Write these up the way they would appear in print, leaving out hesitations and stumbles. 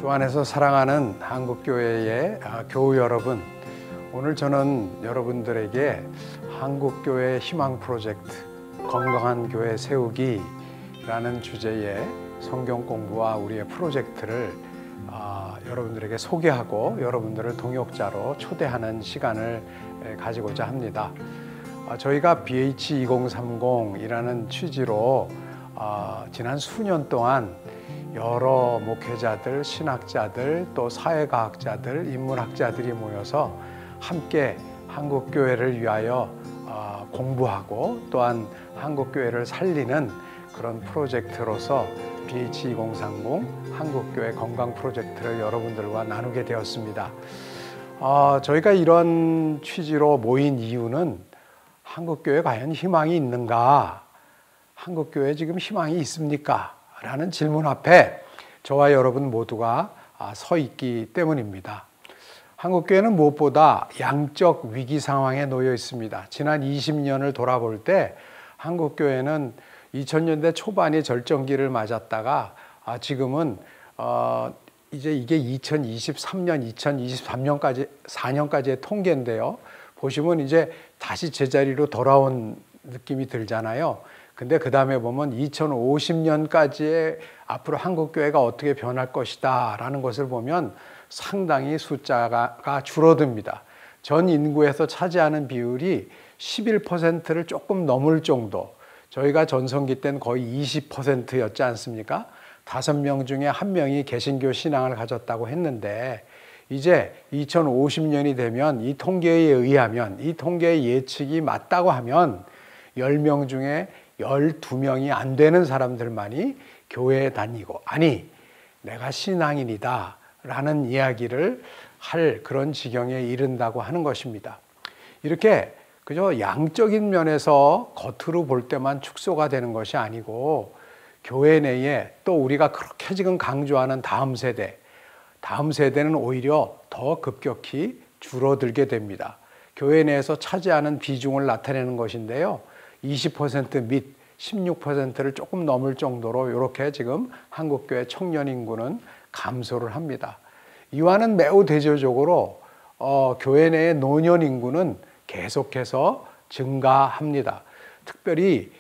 주 안에서 사랑하는 한국교회의 교우 여러분, 오늘 저는 여러분들에게 한국교회 희망 프로젝트 건강한 교회 세우기라는 주제의 성경 공부와 우리의 프로젝트를 여러분들에게 소개하고 여러분들을 동역자로 초대하는 시간을 가지고자 합니다. 저희가 BH2030이라는 취지로 지난 수년 동안 여러 목회자들, 신학자들, 또 사회과학자들, 인문학자들이 모여서 함께 한국교회를 위하여 공부하고 또한 한국교회를 살리는 그런 프로젝트로서 BH2030 한국교회 건강 프로젝트를 여러분들과 나누게 되었습니다. 저희가 이런 취지로 모인 이유는 한국교회에 과연 희망이 있는가? 한국교회에 지금 희망이 있습니까? 라는 질문 앞에 저와 여러분 모두가 서 있기 때문입니다. 한국교회는 무엇보다 양적 위기 상황에 놓여 있습니다. 지난 20년을 돌아볼 때 한국교회는 2000년대 초반에 절정기를 맞았다가 지금은 이제 이게 2023년, 2023년까지 4년까지의 통계인데요. 보시면 이제 다시 제자리로 돌아온 느낌이 들잖아요. 근데 그 다음에 보면 2050년까지의 앞으로 한국교회가 어떻게 변할 것이다 라는 것을 보면 상당히 숫자가 줄어듭니다. 전 인구에서 차지하는 비율이 11%를 조금 넘을 정도. 저희가 전성기 때는 거의 20%였지 않습니까? 5명 중에 1명이 개신교 신앙을 가졌다고 했는데 이제 2050년이 되면 이 통계에 의하면, 이 통계의 예측이 맞다고 하면 10명 중에 12명이 안 되는 사람들만이 교회에 다니고, 아니 내가 신앙인이다 라는 이야기를 할 그런 지경에 이른다고 하는 것입니다. 이렇게 그저 양적인 면에서 겉으로 볼 때만 축소가 되는 것이 아니고 교회 내에 또 우리가 그렇게 지금 강조하는 다음 세대는 오히려 더 급격히 줄어들게 됩니다. 교회 내에서 차지하는 비중을 나타내는 것인데요. 20% 및 16%를 조금 넘을 정도로 이렇게 지금 한국교회 청년 인구는 감소를 합니다. 이와는 매우 대조적으로 교회 내의 노년 인구는 계속해서 증가합니다. 특별히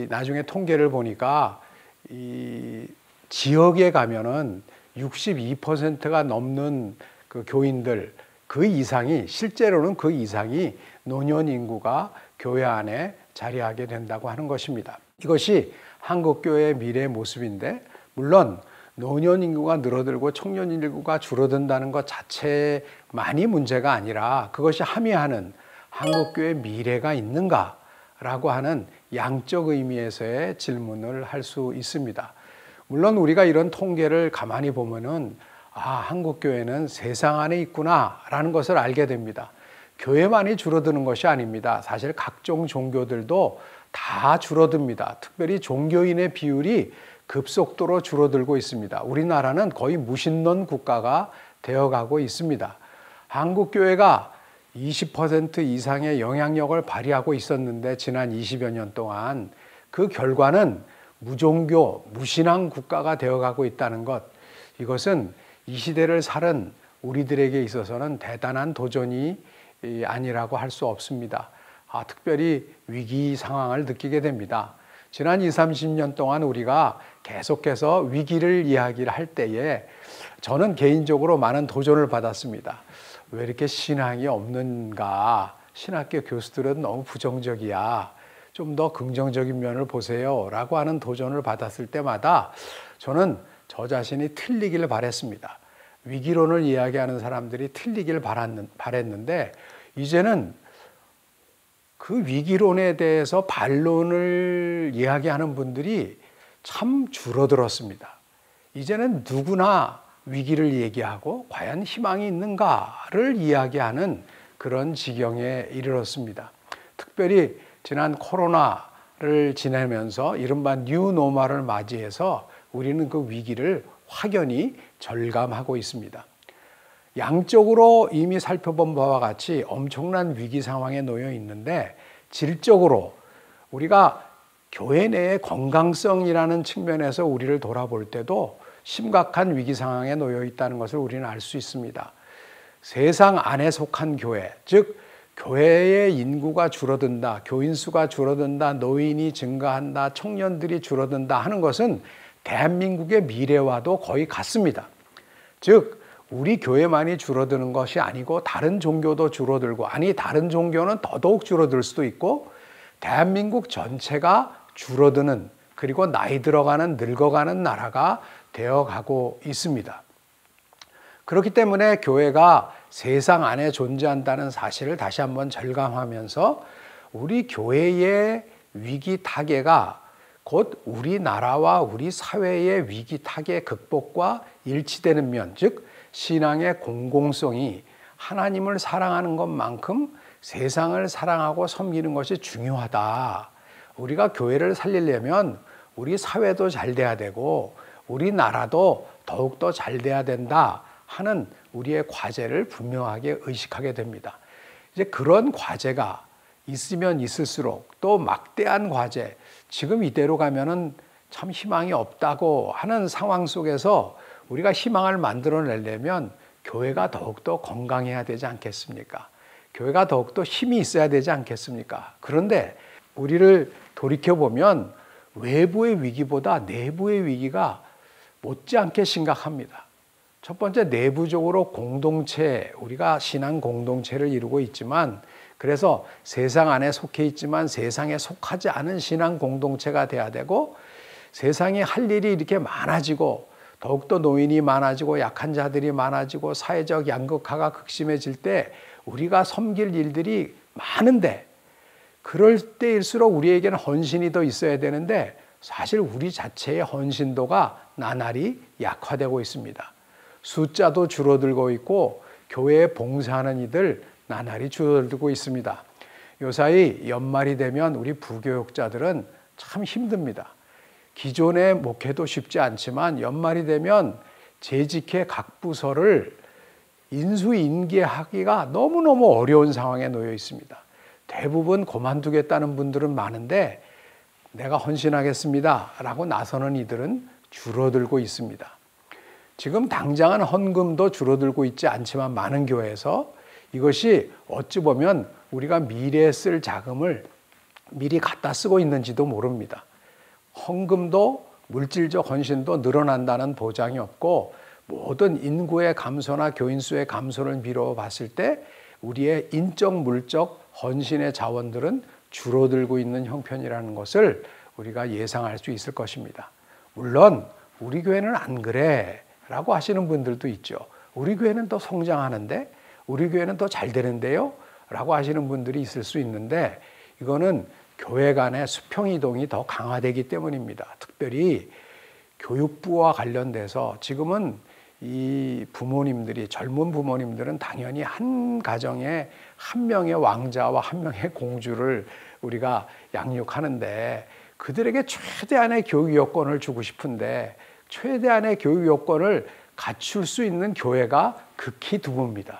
나중에 통계를 보니까 이 지역에 가면은 62%가 넘는 그 교인들, 실제로는 그 이상이 노년 인구가 교회 안에 자리하게 된다고 하는 것입니다. 이것이 한국교회의 미래의 모습인데, 물론 노년 인구가 늘어들고 청년 인구가 줄어든다는 것 자체만이 문제가 아니라 그것이 함의하는 한국교회의 미래가 있는가라고 하는 양적 의미에서의 질문을 할 수 있습니다. 물론 우리가 이런 통계를 가만히 보면은 한국교회는 세상 안에 있구나라는 것을 알게 됩니다. 교회만이 줄어드는 것이 아닙니다. 사실 각종 종교들도 다 줄어듭니다. 특별히 종교인의 비율이 급속도로 줄어들고 있습니다. 우리나라는 거의 무신론 국가가 되어가고 있습니다. 한국교회가 20% 이상의 영향력을 발휘하고 있었는데 지난 20여 년 동안 그 결과는 무종교, 무신앙 국가가 되어가고 있다는 것, 이것은 이 시대를 살은 우리들에게 있어서는 대단한 도전이 아니라고 할 수 없습니다. 특별히 위기 상황을 느끼게 됩니다. 지난 20, 30년 동안 우리가 계속해서 위기를 이야기를 할 때에 저는 개인적으로 많은 도전을 받았습니다. 왜 이렇게 신앙이 없는가? 신학교 교수들은 너무 부정적이야. 좀 더 긍정적인 면을 보세요 라고 하는 도전을 받았을 때마다 저는 저 자신이 틀리기를 바랬습니다. 위기론을 이야기하는 사람들이 틀리기를 바랬는데 이제는 그 위기론에 대해서 반론을 이야기하는 분들이 참 줄어들었습니다. 이제는 누구나 위기를 얘기하고 과연 희망이 있는가를 이야기하는 그런 지경에 이르렀습니다. 특별히 지난 코로나를 지내면서 이른바 뉴노멀을 맞이해서 우리는 그 위기를 확연히 절감하고 있습니다. 양적으로 이미 살펴본 바와 같이 엄청난 위기 상황에 놓여 있는데 질적으로 우리가 교회 내의 건강성이라는 측면에서 우리를 돌아볼 때도 심각한 위기 상황에 놓여 있다는 것을 우리는 알 수 있습니다. 세상 안에 속한 교회, 즉 교회의 인구가 줄어든다, 교인 수가 줄어든다, 노인이 증가한다, 청년들이 줄어든다 하는 것은 대한민국의 미래와도 거의 같습니다. 즉 우리 교회만이 줄어드는 것이 아니고 다른 종교도 줄어들고, 아니 다른 종교는 더더욱 줄어들 수도 있고, 대한민국 전체가 줄어드는, 그리고 나이 들어가는, 늙어가는 나라가 되어가고 있습니다. 그렇기 때문에 교회가 세상 안에 존재한다는 사실을 다시 한번 절감하면서 우리 교회의 위기 타개가 곧 우리나라와 우리 사회의 위기 타개 극복과 일치되는 면, 즉 신앙의 공공성이 하나님을 사랑하는 것만큼 세상을 사랑하고 섬기는 것이 중요하다. 우리가 교회를 살리려면 우리 사회도 잘 돼야 되고 우리나라도 더욱더 잘 돼야 된다 하는 우리의 과제를 분명하게 의식하게 됩니다. 이제 그런 과제가 있으면 있을수록 또 막대한 과제, 지금 이대로 가면은 참 희망이 없다고 하는 상황 속에서 우리가 희망을 만들어내려면 교회가 더욱더 건강해야 되지 않겠습니까? 교회가 더욱더 힘이 있어야 되지 않겠습니까? 그런데 우리를 돌이켜보면 외부의 위기보다 내부의 위기가 못지않게 심각합니다. 첫 번째, 내부적으로 공동체, 우리가 신앙 공동체를 이루고 있지만, 그래서 세상 안에 속해 있지만 세상에 속하지 않은 신앙 공동체가 돼야 되고, 세상에 할 일이 이렇게 많아지고 더욱더 노인이 많아지고 약한 자들이 많아지고 사회적 양극화가 극심해질 때 우리가 섬길 일들이 많은데, 그럴 때일수록 우리에게는 헌신이 더 있어야 되는데 사실 우리 자체의 헌신도가 나날이 약화되고 있습니다. 숫자도 줄어들고 있고 교회에 봉사하는 이들 나날이 줄어들고 있습니다. 요사이 연말이 되면 우리 부교육자들은 참 힘듭니다. 기존의 목회도 쉽지 않지만 연말이 되면 재직회 각 부서를 인수인계하기가 너무너무 어려운 상황에 놓여 있습니다. 대부분 그만두겠다는 분들은 많은데 내가 헌신하겠습니다 라고 나서는 이들은 줄어들고 있습니다. 지금 당장은 헌금도 줄어들고 있지 않지만 많은 교회에서 이것이 어찌 보면 우리가 미래에 쓸 자금을 미리 갖다 쓰고 있는지도 모릅니다. 헌금도 물질적 헌신도 늘어난다는 보장이 없고, 모든 인구의 감소나 교인 수의 감소를 미루어 봤을 때 우리의 인적 물적 헌신의 자원들은 줄어들고 있는 형편이라는 것을 우리가 예상할 수 있을 것입니다. 물론 우리 교회는 안 그래 라고 하시는 분들도 있죠. 우리 교회는 더 성장하는데, 우리 교회는 더 잘 되는데요 라고 하시는 분들이 있을 수 있는데, 이거는 교회 간의 수평이동이 더 강화되기 때문입니다. 특별히 교육부와 관련돼서 지금은 이 부모님들이, 젊은 부모님들은 당연히 한 가정에 한 명의 왕자와 한 명의 공주를 우리가 양육하는데, 그들에게 최대한의 교육 여건을 주고 싶은데 최대한의 교육 여건을 갖출 수 있는 교회가 극히 드뭅니다.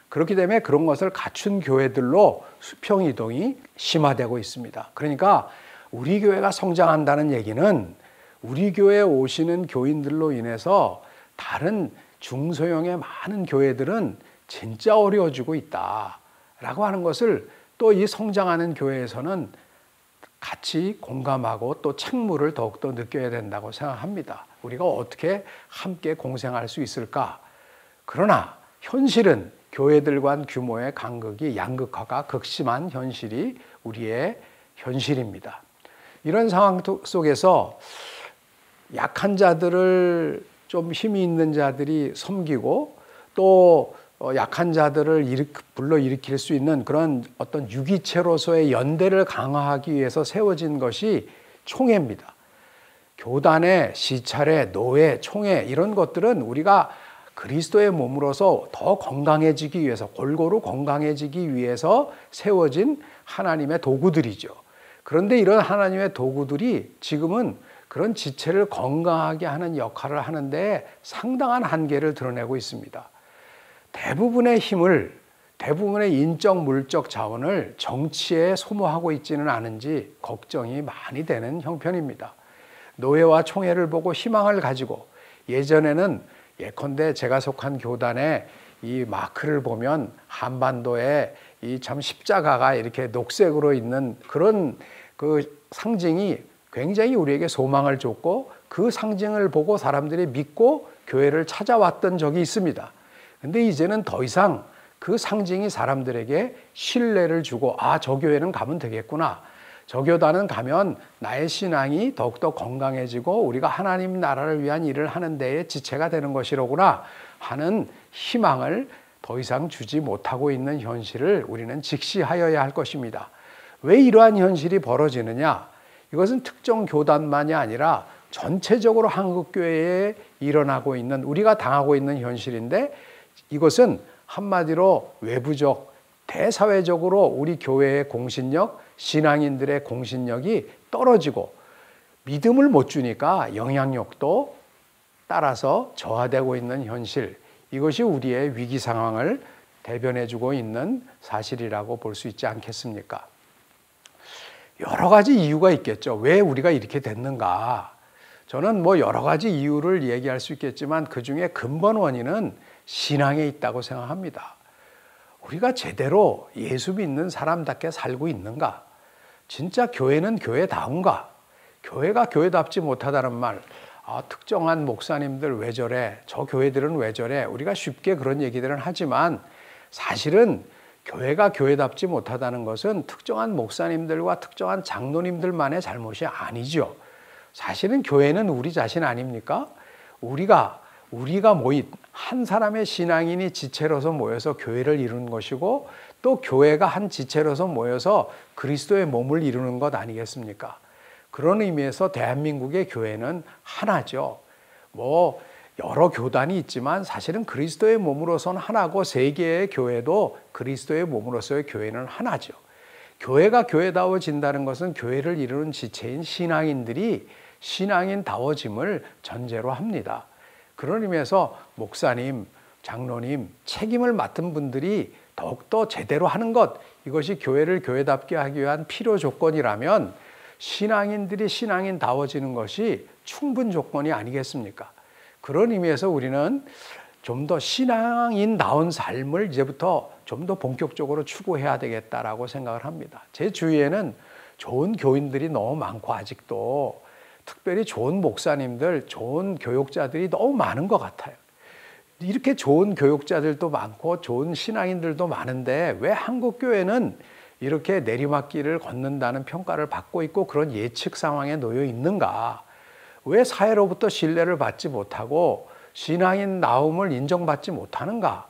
그렇기 때문에 그런 것을 갖춘 교회들로 수평이동이 심화되고 있습니다. 그러니까 우리 교회가 성장한다는 얘기는 우리 교회에 오시는 교인들로 인해서 다른 중소형의 많은 교회들은 진짜 어려워지고 있다라고 하는 것을 또 이 성장하는 교회에서는 같이 공감하고 또 책무를 더욱더 느껴야 된다고 생각합니다. 우리가 어떻게 함께 공생할 수 있을까? 그러나 현실은 교회들 간 규모의 간극이, 양극화가 극심한 현실이 우리의 현실입니다. 이런 상황 속에서 약한 자들을 좀 힘이 있는 자들이 섬기고 또 약한 자들을 불러일으킬 수 있는 그런 어떤 유기체로서의 연대를 강화하기 위해서 세워진 것이 총회입니다. 교단의 시찰회, 노회, 총회 이런 것들은 우리가 그리스도의 몸으로서 더 건강해지기 위해서, 골고루 건강해지기 위해서 세워진 하나님의 도구들이죠. 그런데 이런 하나님의 도구들이 지금은 그런 지체를 건강하게 하는 역할을 하는데 상당한 한계를 드러내고 있습니다. 대부분의 힘을, 대부분의 인적 물적 자원을 정치에 소모하고 있지는 않은지 걱정이 많이 되는 형편입니다. 노회와 총회를 보고 희망을 가지고 예전에는 예컨대 제가 속한 교단에 이 마크를 보면 한반도에 이 참 십자가가 이렇게 녹색으로 있는 그런 그 상징이 굉장히 우리에게 소망을 줬고 그 상징을 보고 사람들이 믿고 교회를 찾아왔던 적이 있습니다. 근데 이제는 더 이상 그 상징이 사람들에게 신뢰를 주고 아, 저 교회는 가면 되겠구나. 저 교단은 가면 나의 신앙이 더욱더 건강해지고 우리가 하나님 나라를 위한 일을 하는 데에 지체가 되는 것이로구나 하는 희망을 더 이상 주지 못하고 있는 현실을 우리는 직시하여야 할 것입니다. 왜 이러한 현실이 벌어지느냐? 이것은 특정 교단만이 아니라 전체적으로 한국교회에 일어나고 있는 우리가 당하고 있는 현실인데 이것은 한마디로 외부적 대사회적으로 우리 교회의 공신력, 신앙인들의 공신력이 떨어지고 믿음을 못 주니까 영향력도 따라서 저하되고 있는 현실, 이것이 우리의 위기 상황을 대변해주고 있는 사실이라고 볼 수 있지 않겠습니까? 여러 가지 이유가 있겠죠. 왜 우리가 이렇게 됐는가? 저는 뭐 여러 가지 이유를 얘기할 수 있겠지만 그 중에 근본 원인은 신앙에 있다고 생각합니다. 우리가 제대로 예수 믿는 사람답게 살고 있는가? 진짜 교회는 교회다운가? 교회가 교회답지 못하다는 말, 특정한 목사님들 왜 저래? 저 교회들은 왜 저래? 우리가 쉽게 그런 얘기들은 하지만 사실은 교회가 교회답지 못하다는 것은 특정한 목사님들과 특정한 장로님들만의 잘못이 아니죠. 사실은 교회는 우리 자신 아닙니까? 우리가 모인 한 사람의 신앙인이 지체로서 모여서 교회를 이루는 것이고 또 교회가 한 지체로서 모여서 그리스도의 몸을 이루는 것 아니겠습니까? 그런 의미에서 대한민국의 교회는 하나죠. 뭐 여러 교단이 있지만 사실은 그리스도의 몸으로서는 하나고 세계의 교회도 그리스도의 몸으로서의 교회는 하나죠. 교회가 교회다워진다는 것은 교회를 이루는 지체인 신앙인들이 신앙인다워짐을 전제로 합니다. 그런 의미에서 목사님, 장로님, 책임을 맡은 분들이 더욱더 제대로 하는 것, 이것이 교회를 교회답게 하기 위한 필요 조건이라면 신앙인들이 신앙인다워지는 것이 충분 조건이 아니겠습니까? 그런 의미에서 우리는 좀 더 신앙인다운 삶을 이제부터 좀 더 본격적으로 추구해야 되겠다라고 생각을 합니다. 제 주위에는 좋은 교인들이 너무 많고 아직도 특별히 좋은 목사님들, 좋은 교육자들이 너무 많은 것 같아요. 이렇게 좋은 교육자들도 많고 좋은 신앙인들도 많은데 왜 한국교회는 이렇게 내리막길을 걷는다는 평가를 받고 있고 그런 예측 상황에 놓여 있는가? 왜 사회로부터 신뢰를 받지 못하고 신앙인 나옴을 인정받지 못하는가?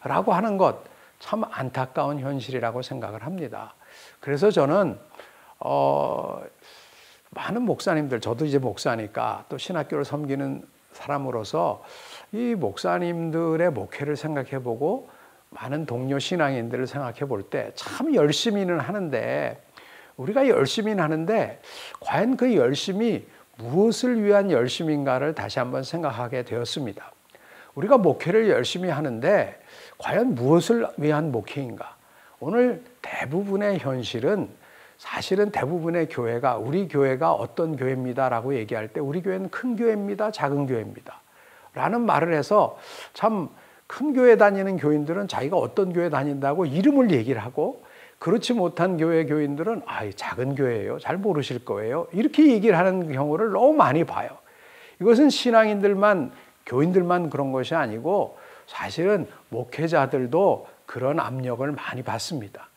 라고 하는 것 참 안타까운 현실이라고 생각을 합니다. 그래서 저는 많은 목사님들, 저도 이제 목사니까 또 신학교를 섬기는 사람으로서 이 목사님들의 목회를 생각해 보고 많은 동료 신앙인들을 생각해 볼 때 참 열심히는 하는데 우리가 열심히는 하는데 과연 그 열심이 무엇을 위한 열심인가를 다시 한번 생각하게 되었습니다. 우리가 목회를 열심히 하는데 과연 무엇을 위한 목회인가? 오늘 대부분의 현실은 사실은 대부분의 교회가 우리 교회가 어떤 교회입니다라고 얘기할 때 우리 교회는 큰 교회입니다, 작은 교회입니다 라는 말을 해서 참 큰 교회 다니는 교인들은 자기가 어떤 교회 다닌다고 이름을 얘기를 하고 그렇지 못한 교회 교인들은 작은 교회예요, 잘 모르실 거예요 이렇게 얘기를 하는 경우를 너무 많이 봐요. 이것은 신앙인들만 교인들만 그런 것이 아니고 사실은 목회자들도 그런 압력을 많이 받습니다.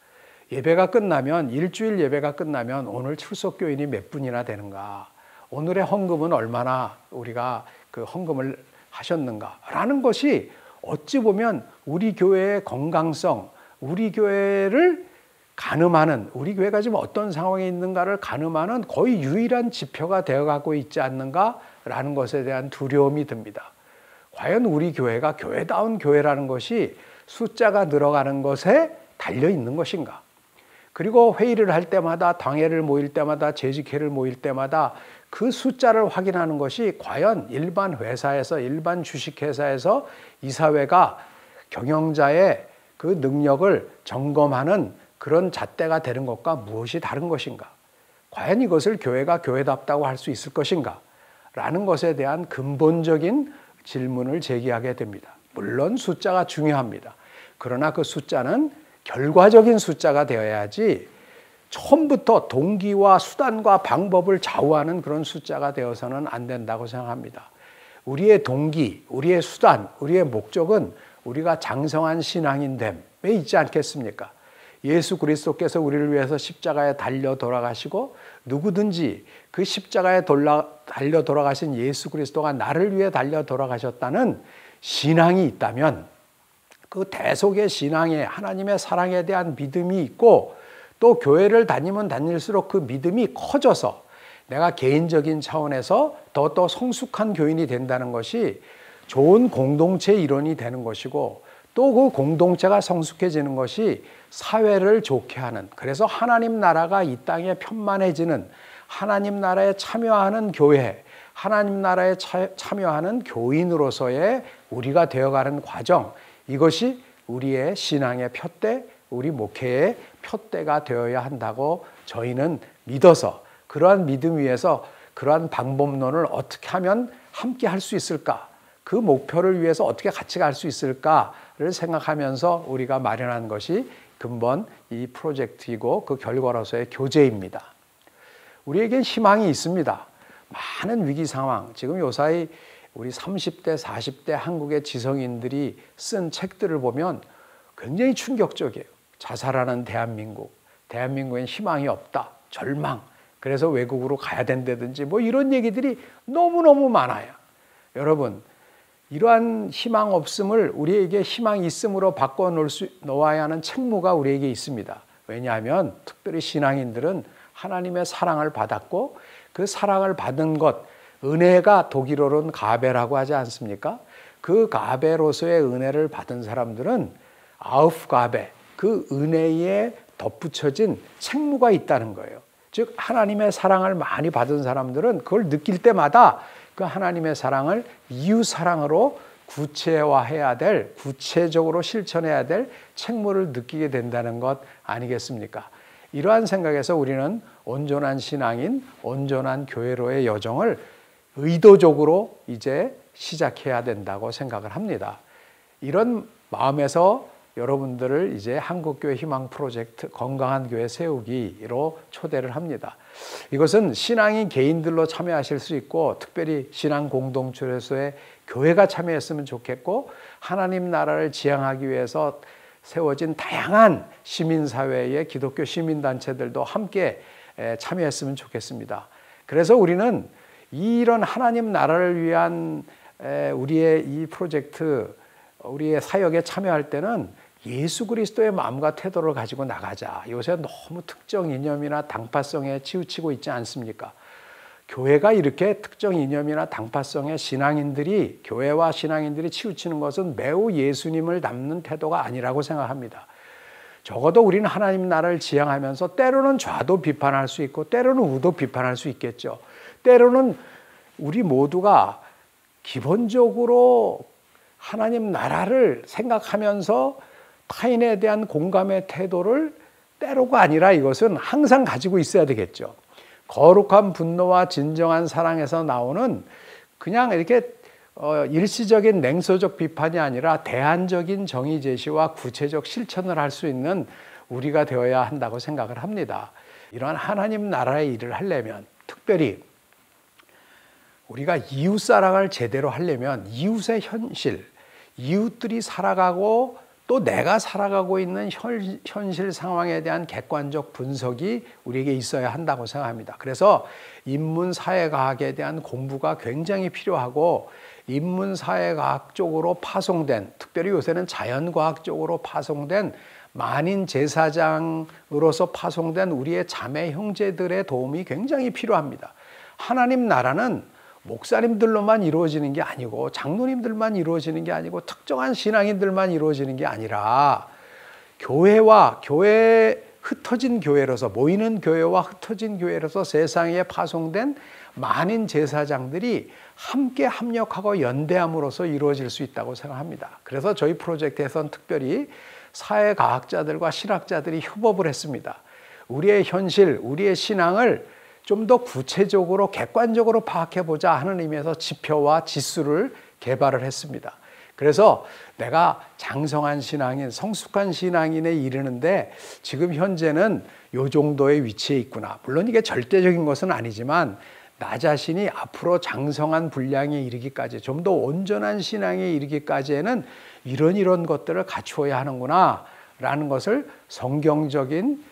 예배가 끝나면 일주일 예배가 끝나면 오늘 출석교인이 몇 분이나 되는가, 오늘의 헌금은 얼마나 우리가 그 헌금을 하셨는가 라는 것이 어찌 보면 우리 교회의 건강성, 우리 교회를 가늠하는, 우리 교회가 지금 어떤 상황에 있는가를 가늠하는 거의 유일한 지표가 되어가고 있지 않는가라는 것에 대한 두려움이 듭니다. 과연 우리 교회가 교회다운 교회라는 것이 숫자가 늘어가는 것에 달려 있는 것인가? 그리고 회의를 할 때마다, 당회를 모일 때마다, 재직회를 모일 때마다 그 숫자를 확인하는 것이 과연 일반 회사에서, 일반 주식회사에서 이사회가 경영자의 그 능력을 점검하는 그런 잣대가 되는 것과 무엇이 다른 것인가? 과연 이것을 교회가 교회답다고 할 수 있을 것인가? 라는 것에 대한 근본적인 질문을 제기하게 됩니다. 물론 숫자가 중요합니다. 그러나 그 숫자는 결과적인 숫자가 되어야지 처음부터 동기와 수단과 방법을 좌우하는 그런 숫자가 되어서는 안 된다고 생각합니다. 우리의 동기, 우리의 수단, 우리의 목적은 우리가 장성한 신앙인 됨에 있지 않겠습니까? 예수 그리스도께서 우리를 위해서 십자가에 달려 돌아가시고 누구든지 그 십자가에 달려 돌아가신 예수 그리스도가 나를 위해 달려 돌아가셨다는 신앙이 있다면 그 대속의 신앙에 하나님의 사랑에 대한 믿음이 있고 또 교회를 다니면 다닐수록 그 믿음이 커져서 내가 개인적인 차원에서 더 성숙한 교인이 된다는 것이 좋은 공동체 일원이 되는 것이고 또 그 공동체가 성숙해지는 것이 사회를 좋게 하는, 그래서 하나님 나라가 이 땅에 편만해지는, 하나님 나라에 참여하는 교회, 하나님 나라에 참여하는 교인으로서의 우리가 되어가는 과정, 이것이 우리의 신앙의 푯대, 우리 목회의 푯대가 되어야 한다고 저희는 믿어서 그러한 믿음 위에서 그러한 방법론을 어떻게 하면 함께 할 수 있을까? 그 목표를 위해서 어떻게 같이 갈 수 있을까를 생각하면서 우리가 마련한 것이 근본 이 프로젝트이고 그 결과로서의 교제입니다. 우리에겐 희망이 있습니다. 많은 위기 상황, 지금 요사이 우리 30대, 40대 한국의 지성인들이 쓴 책들을 보면 굉장히 충격적이에요. 자살하는 대한민국, 대한민국엔 희망이 없다, 절망, 그래서 외국으로 가야 된다든지 뭐 이런 얘기들이 너무너무 많아요. 여러분, 이러한 희망 없음을 우리에게 희망 있음으로 바꿔놓아야 하는 책무가 우리에게 있습니다. 왜냐하면 특별히 신앙인들은 하나님의 사랑을 받았고 그 사랑을 받은 것, 은혜가 독일어로는 가베라고 하지 않습니까? 그 가베로서의 은혜를 받은 사람들은 아우프가베, 그 은혜에 덧붙여진 책무가 있다는 거예요. 즉 하나님의 사랑을 많이 받은 사람들은 그걸 느낄 때마다 그 하나님의 사랑을 이웃 사랑으로 구체화해야 될, 구체적으로 실천해야 될 책무를 느끼게 된다는 것 아니겠습니까? 이러한 생각에서 우리는 온전한 신앙인, 온전한 교회로의 여정을 의도적으로 이제 시작해야 된다고 생각을 합니다. 이런 마음에서 여러분들을 이제 한국교회 희망 프로젝트 건강한 교회 세우기로 초대를 합니다. 이것은 신앙인 개인들로 참여하실 수 있고 특별히 신앙 공동체에서의 교회가 참여했으면 좋겠고 하나님 나라를 지향하기 위해서 세워진 다양한 시민사회의 기독교 시민단체들도 함께 참여했으면 좋겠습니다. 그래서 우리는 이런 하나님 나라를 위한 우리의 이 프로젝트, 우리의 사역에 참여할 때는 예수 그리스도의 마음과 태도를 가지고 나가자. 요새 너무 특정 이념이나 당파성에 치우치고 있지 않습니까? 교회가 이렇게 특정 이념이나 당파성의 신앙인들이, 교회와 신앙인들이 치우치는 것은 매우 예수님을 닮는 태도가 아니라고 생각합니다. 적어도 우리는 하나님 나라를 지향하면서 때로는 좌도 비판할 수 있고 때로는 우도 비판할 수 있겠죠. 때로는 우리 모두가 기본적으로 하나님 나라를 생각하면서 타인에 대한 공감의 태도를 때로가 아니라 이것은 항상 가지고 있어야 되겠죠. 거룩한 분노와 진정한 사랑에서 나오는 그냥 이렇게 일시적인 냉소적 비판이 아니라 대안적인 정의 제시와 구체적 실천을 할 수 있는 우리가 되어야 한다고 생각을 합니다. 이러한 하나님 나라의 일을 하려면 특별히 우리가 이웃 사랑을 제대로 하려면 이웃의 현실, 이웃들이 살아가고 또 내가 살아가고 있는 현실 상황에 대한 객관적 분석이 우리에게 있어야 한다고 생각합니다. 그래서 인문사회과학에 대한 공부가 굉장히 필요하고 인문사회과학 쪽으로 파송된, 특별히 요새는 자연과학 쪽으로 파송된 만인 제사장으로서 파송된 우리의 자매 형제들의 도움이 굉장히 필요합니다. 하나님 나라는 목사님들로만 이루어지는 게 아니고 장로님들만 이루어지는 게 아니고 특정한 신앙인들만 이루어지는 게 아니라 교회와 교회 흩어진 교회로서 모이는 교회와 흩어진 교회로서 세상에 파송된 만인 제사장들이 함께 합력하고 연대함으로써 이루어질 수 있다고 생각합니다. 그래서 저희 프로젝트에서는 특별히 사회과학자들과 신학자들이 협업을 했습니다. 우리의 현실, 우리의 신앙을 좀 더 구체적으로 객관적으로 파악해보자 하는 의미에서 지표와 지수를 개발을 했습니다. 그래서 내가 장성한 신앙인, 성숙한 신앙인에 이르는데 지금 현재는 요 정도의 위치에 있구나. 물론 이게 절대적인 것은 아니지만 나 자신이 앞으로 장성한 분량에 이르기까지, 좀 더 온전한 신앙에 이르기까지에는 이런 것들을 갖추어야 하는구나 라는 것을 성경적인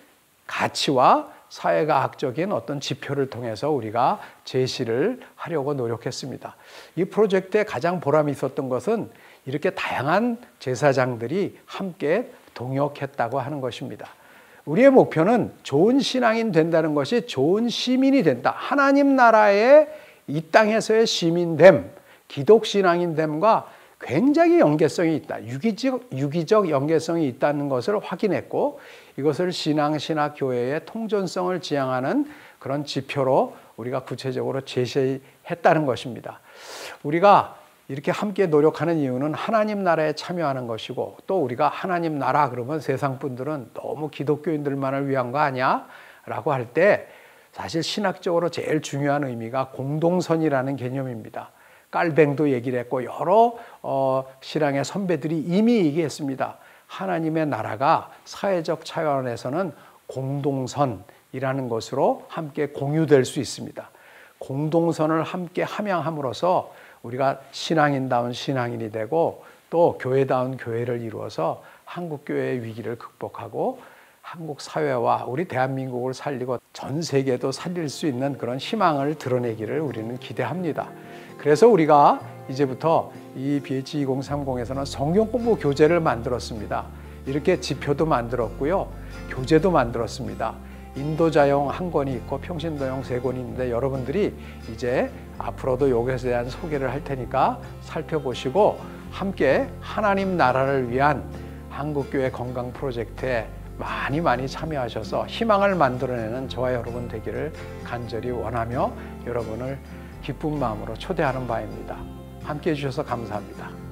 가치와 사회과학적인 어떤 지표를 통해서 우리가 제시를 하려고 노력했습니다. 이 프로젝트에 가장 보람이 있었던 것은 이렇게 다양한 제사장들이 함께 동역했다고 하는 것입니다. 우리의 목표는 좋은 신앙인 된다는 것이 좋은 시민이 된다. 하나님 나라의 이 땅에서의 시민됨, 기독신앙인됨과 굉장히 연계성이 있다. 유기적 연계성이 있다는 것을 확인했고, 이것을 신학교회의 통전성을 지향하는 그런 지표로 우리가 구체적으로 제시했다는 것입니다. 우리가 이렇게 함께 노력하는 이유는 하나님 나라에 참여하는 것이고, 또 우리가 하나님 나라 그러면 세상 분들은 너무 기독교인들만을 위한 거 아니야? 라고 할 때 사실 신학적으로 제일 중요한 의미가 공동선이라는 개념입니다. 깔뱅도 얘기를 했고 여러 신앙의 선배들이 이미 얘기했습니다. 하나님의 나라가 사회적 차원에서는 공동선이라는 것으로 함께 공유될 수 있습니다. 공동선을 함께 함양함으로써 우리가 신앙인다운 신앙인이 되고 또 교회다운 교회를 이루어서 한국교회의 위기를 극복하고 한국 사회와 우리 대한민국을 살리고 전 세계도 살릴 수 있는 그런 희망을 드러내기를 우리는 기대합니다. 그래서 우리가 이제부터 이 BH2030에서는 성경 공부 교재를 만들었습니다. 이렇게 지표도 만들었고요. 교재도 만들었습니다. 인도자용 1권이 있고 평신도용 3권이 있는데 여러분들이 이제 앞으로도 여기에 대한 소개를 할 테니까 살펴보시고 함께 하나님 나라를 위한 한국교회 건강 프로젝트에 많이 참여하셔서 희망을 만들어내는 저와 여러분 되기를 간절히 원하며 여러분을 기쁜 마음으로 초대하는 바입니다. 함께 해주셔서 감사합니다.